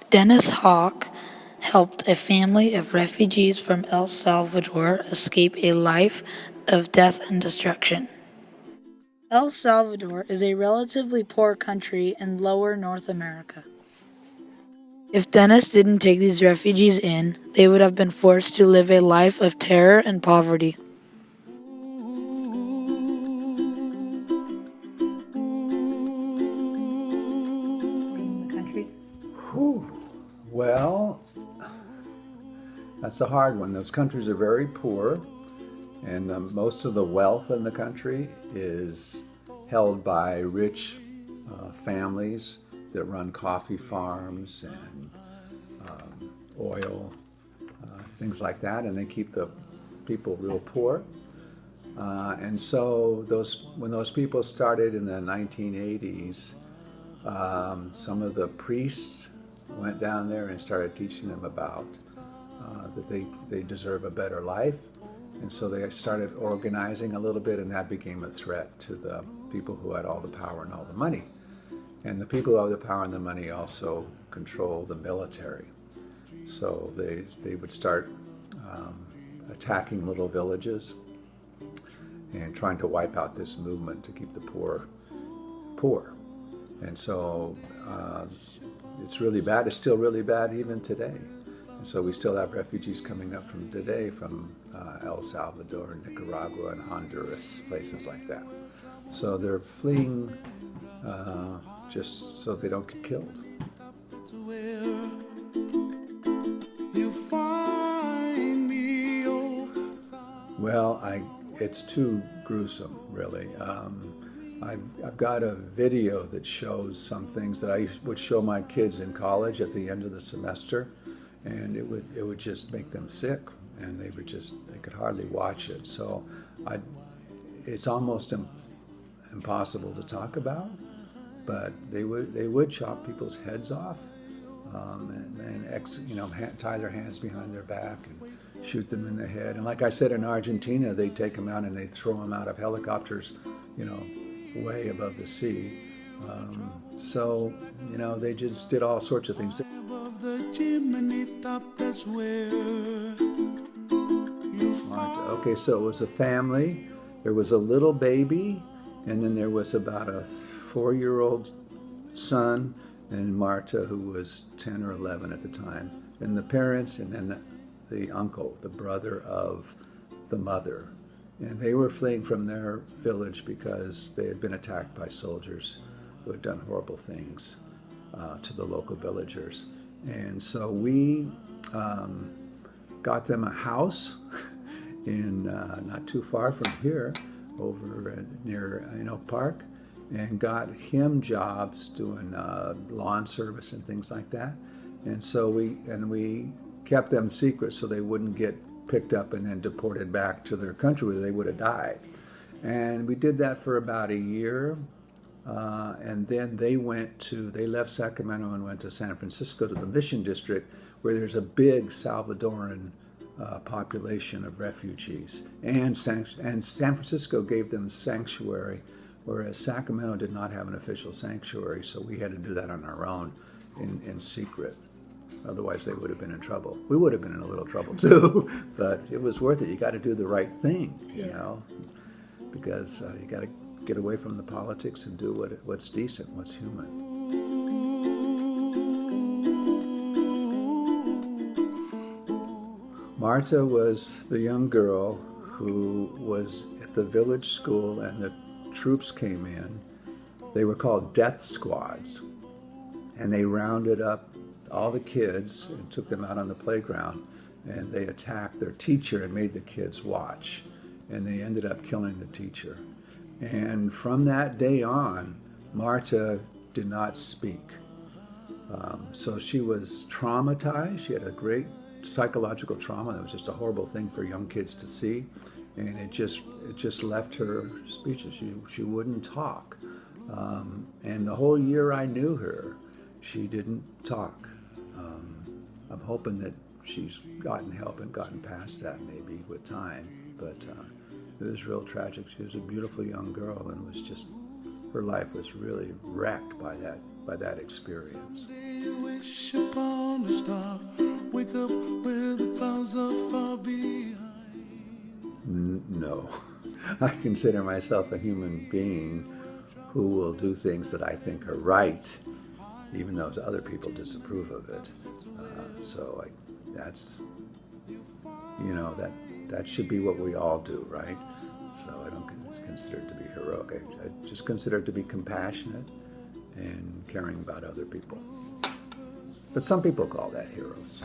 Dennis Hock helped a family of refugees from El Salvador escape a life of death and destruction. El Salvador is a relatively poor country in lower North America. If Dennis didn't take these refugees in, they would have been forced to live a life of terror and poverty. Well, that's a hard one. Those countries are very poor, and most of the wealth in the country is held by rich families that run coffee farms and oil, things like that, and they keep the people real poor. And so when those people started in the 1980s, some of the priests went down there and started teaching them about that they deserve a better life. And so they started organizing a little bit, and that became a threat to the people who had all the power and all the money. And the people who have the power and the money also control the military. So they would start attacking little villages and trying to wipe out this movement to keep the poor poor. And so it's really bad. It's still really bad even today. And so we still have refugees coming up from today from El Salvador, Nicaragua, and Honduras, places like that. So they're fleeing just so they don't get killed. Well, it's too gruesome, really. I've got a video that shows some things that I would show my kids in college at the end of the semester, and it would just make them sick, and they could hardly watch it. So it's almost impossible to talk about, but they would chop people's heads off, and tie their hands behind their back and shoot them in the head. And like I said, in Argentina, they take them out and they throw them out of helicopters, way above the sea. So they just did all sorts of things. Okay, so it was a family. There was a little baby, and then there was about a 4-year-old son, and Marta, who was 10 or 11 at the time, and the parents, and then the uncle, the brother of the mother. And they were fleeing from their village because they had been attacked by soldiers who had done horrible things to the local villagers. And so we got them a house in not too far from here, over near Oak Park, and got him jobs doing lawn service and things like that. And so we kept them secret so they wouldn't get picked up and then deported back to their country where they would have died. And we did that for about a year. And then they left Sacramento and went to San Francisco, to the Mission District, where there's a big Salvadoran population of refugees. And San Francisco gave them sanctuary, whereas Sacramento did not have an official sanctuary, so we had to do that on our own in secret. Otherwise, they would have been in trouble. We would have been in a little trouble too, but it was worth it. You got to do the right thing, because you got to get away from the politics and do what's decent, what's human. Marta was the young girl who was at the village school, and the troops came in. They were called death squads, and they rounded up all the kids and took them out on the playground, and they attacked their teacher and made the kids watch, and they ended up killing the teacher. And from that day on, Marta did not speak. So she was traumatized. She had a great psychological trauma. That was just a horrible thing for young kids to see, and it just left her speechless. She wouldn't talk, and the whole year I knew her, she didn't talk. I'm hoping that she's gotten help and gotten past that maybe with time, but it was real tragic. She was a beautiful young girl, and her life was really wrecked by that experience. wake up where the clouds are far behind. No. I consider myself a human being who will do things that I think are right, even though other people disapprove of it. That's, that should be what we all do, right? So I don't consider it to be heroic. I just consider it to be compassionate and caring about other people. But some people call that heroes.